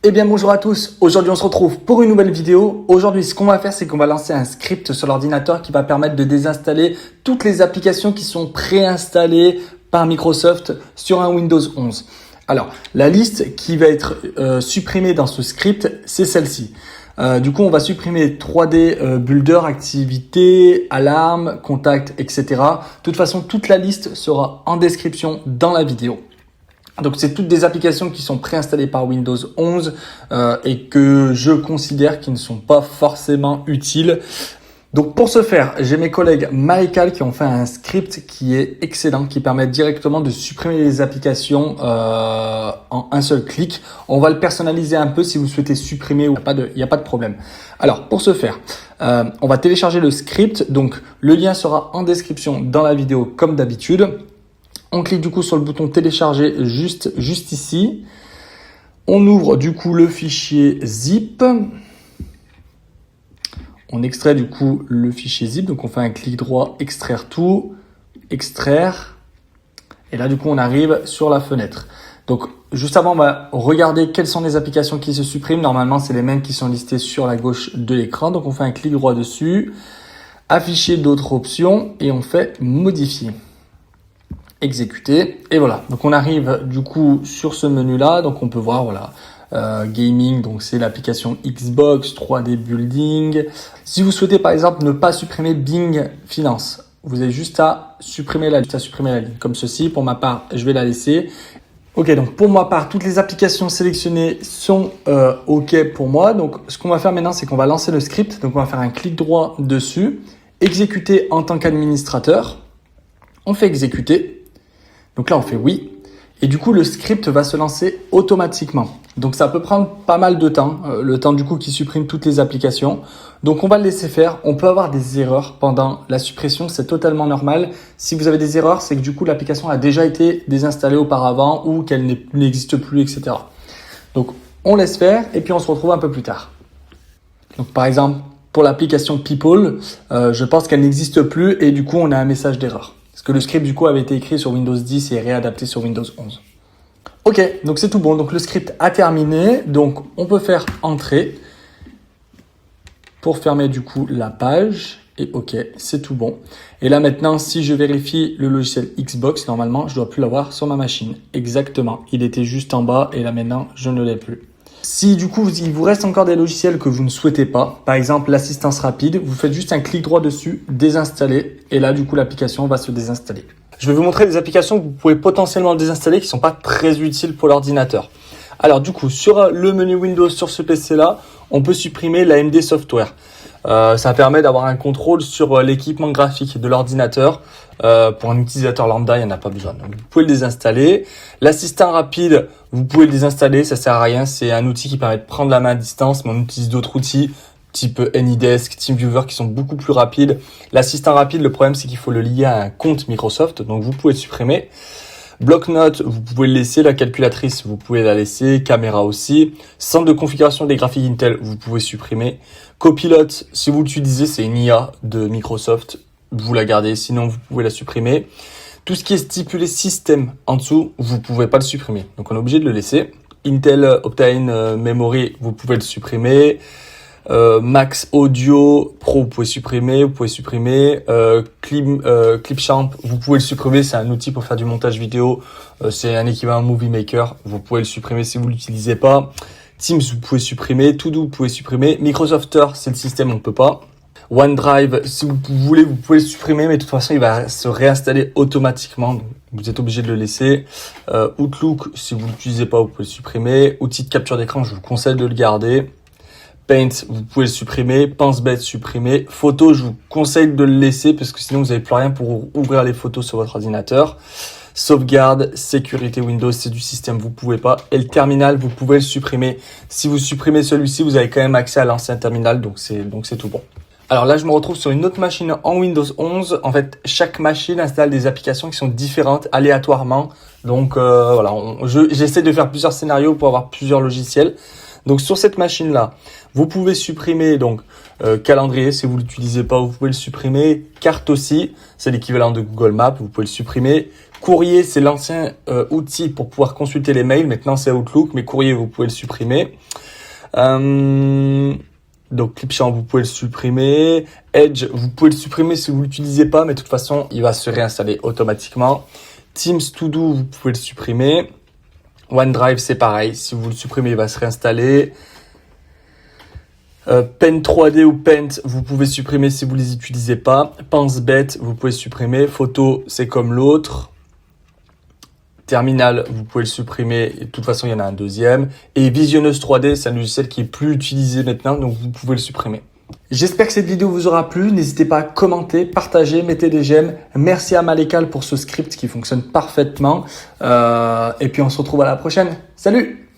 Eh bien bonjour à tous, aujourd'hui on se retrouve pour une nouvelle vidéo. Aujourd'hui ce qu'on va faire c'est qu'on va lancer un script sur l'ordinateur qui va permettre de désinstaller toutes les applications qui sont préinstallées par Microsoft sur un Windows 11. Alors la liste qui va être supprimée dans ce script c'est celle-ci. Du coup on va supprimer 3D Builder, activité, alarme, contact, etc. De toute façon toute la liste sera en description dans la vidéo. Donc, c'est toutes des applications qui sont préinstallées par Windows 11 et que je considère qui ne sont pas forcément utiles. Donc, pour ce faire, j'ai mes collègues Marical qui ont fait un script qui est excellent, qui permet directement de supprimer les applications en un seul clic. On va le personnaliser un peu si vous souhaitez supprimer ou pas, il n'y a pas de problème. Alors, pour ce faire, on va télécharger le script. Donc, le lien sera en description dans la vidéo comme d'habitude. On clique du coup sur le bouton télécharger juste ici. On ouvre du coup le fichier zip. On extrait du coup le fichier zip. Donc on fait un clic droit, extraire tout, extraire. Et là du coup on arrive sur la fenêtre. Donc juste avant on va regarder quelles sont les applications qui se suppriment. Normalement c'est les mêmes qui sont listées sur la gauche de l'écran. Donc on fait un clic droit dessus. Afficher d'autres options et on fait modifier. Exécuter et voilà, donc on arrive du coup sur ce menu là, donc on peut voir voilà gaming, donc c'est l'application Xbox, 3D Building. Si vous souhaitez par exemple ne pas supprimer Bing Finance, vous avez juste à supprimer la ligne comme ceci. Pour ma part je vais la laisser. Ok, donc pour ma part toutes les applications sélectionnées sont ok pour moi. Donc ce qu'on va faire maintenant c'est qu'on va lancer le script. Donc on va faire un clic droit dessus, exécuter en tant qu'administrateur. On fait exécuter. Donc là, on fait oui. Et du coup, le script va se lancer automatiquement. Donc, ça peut prendre pas mal de temps. Le temps du coup qui supprime toutes les applications. Donc, on va le laisser faire. On peut avoir des erreurs pendant la suppression. C'est totalement normal. Si vous avez des erreurs, c'est que du coup, l'application a déjà été désinstallée auparavant ou qu'elle n'existe plus, etc. Donc, on laisse faire et puis on se retrouve un peu plus tard. Donc, par exemple, pour l'application People, je pense qu'elle n'existe plus et du coup, on a un message d'erreur. Parce que le script du coup avait été écrit sur Windows 10 et réadapté sur Windows 11. Ok, donc c'est tout bon. Donc le script a terminé. Donc on peut faire entrer pour fermer du coup la page. Et ok, c'est tout bon. Et là maintenant, si je vérifie le logiciel Xbox, normalement, je dois plus l'avoir sur ma machine. Exactement, il était juste en bas et là maintenant, je ne l'ai plus. Si du coup, il vous reste encore des logiciels que vous ne souhaitez pas, par exemple l'assistance rapide, vous faites juste un clic droit dessus, désinstaller, et là du coup l'application va se désinstaller. Je vais vous montrer des applications que vous pouvez potentiellement désinstaller qui ne sont pas très utiles pour l'ordinateur. Alors du coup, sur le menu Windows sur ce PC-là, on peut supprimer l'AMD Software. Ça permet d'avoir un contrôle sur l'équipement graphique de l'ordinateur. Pour un utilisateur lambda, il n'y en a pas besoin. Donc, vous pouvez le désinstaller. L'assistant rapide, vous pouvez le désinstaller. Ça sert à rien. C'est un outil qui permet de prendre la main à distance, mais on utilise d'autres outils type AnyDesk, TeamViewer qui sont beaucoup plus rapides. L'assistant rapide, le problème, c'est qu'il faut le lier à un compte Microsoft. Donc, vous pouvez le supprimer. Bloc-notes, vous pouvez le laisser. La calculatrice, vous pouvez la laisser. Caméra aussi. Centre de configuration des graphiques Intel, vous pouvez supprimer. Copilot, si vous l'utilisez, c'est une IA de Microsoft. Vous la gardez, sinon vous pouvez la supprimer. Tout ce qui est stipulé système en dessous, vous pouvez pas le supprimer. Donc on est obligé de le laisser. Intel Optane Memory, vous pouvez le supprimer. Max Audio Pro, vous pouvez supprimer. Clipchamp, vous pouvez le supprimer. C'est un outil pour faire du montage vidéo. C'est un équivalent Movie Maker. Vous pouvez le supprimer si vous l'utilisez pas. Teams, vous pouvez supprimer. To Do, vous pouvez supprimer. Microsoft Word, c'est le système, on peut pas. OneDrive, si vous voulez, vous pouvez le supprimer, mais de toute façon, il va se réinstaller automatiquement. Donc, vous êtes obligé de le laisser. Outlook, si vous l'utilisez pas, vous pouvez le supprimer. Outil de capture d'écran, je vous conseille de le garder. Paint, vous pouvez le supprimer. Pense-bête, supprimer. Photo, je vous conseille de le laisser parce que sinon, vous n'avez plus rien pour ouvrir les photos sur votre ordinateur. Sauvegarde, sécurité Windows, c'est du système, vous pouvez pas. Et le terminal, vous pouvez le supprimer. Si vous supprimez celui-ci, vous avez quand même accès à l'ancien terminal, donc c'est tout bon. Alors là, je me retrouve sur une autre machine en Windows 11. En fait, chaque machine installe des applications qui sont différentes aléatoirement. Donc voilà, j'essaie de faire plusieurs scénarios pour avoir plusieurs logiciels. Donc sur cette machine-là, vous pouvez supprimer donc calendrier si vous l'utilisez pas, vous pouvez le supprimer. Carte aussi, c'est l'équivalent de Google Maps, vous pouvez le supprimer. Courrier, c'est l'ancien outil pour pouvoir consulter les mails. Maintenant, c'est Outlook, mais courrier, vous pouvez le supprimer. Donc Clipchamp, vous pouvez le supprimer. Edge, vous pouvez le supprimer si vous l'utilisez pas, mais de toute façon, il va se réinstaller automatiquement. Teams To Do, vous pouvez le supprimer. OneDrive, c'est pareil. Si vous le supprimez, il va se réinstaller. Pen 3D ou Paint, vous pouvez supprimer si vous les utilisez pas. PenseBet, vous pouvez supprimer. Photo, c'est comme l'autre. Terminal, vous pouvez le supprimer. Et de toute façon, il y en a un deuxième. Et Visionneuse 3D, c'est un logiciel qui est plus utilisé maintenant, donc vous pouvez le supprimer. J'espère que cette vidéo vous aura plu. N'hésitez pas à commenter, partager, mettez des j'aime. Merci à Malekal pour ce script qui fonctionne parfaitement. Et puis on se retrouve à la prochaine. Salut!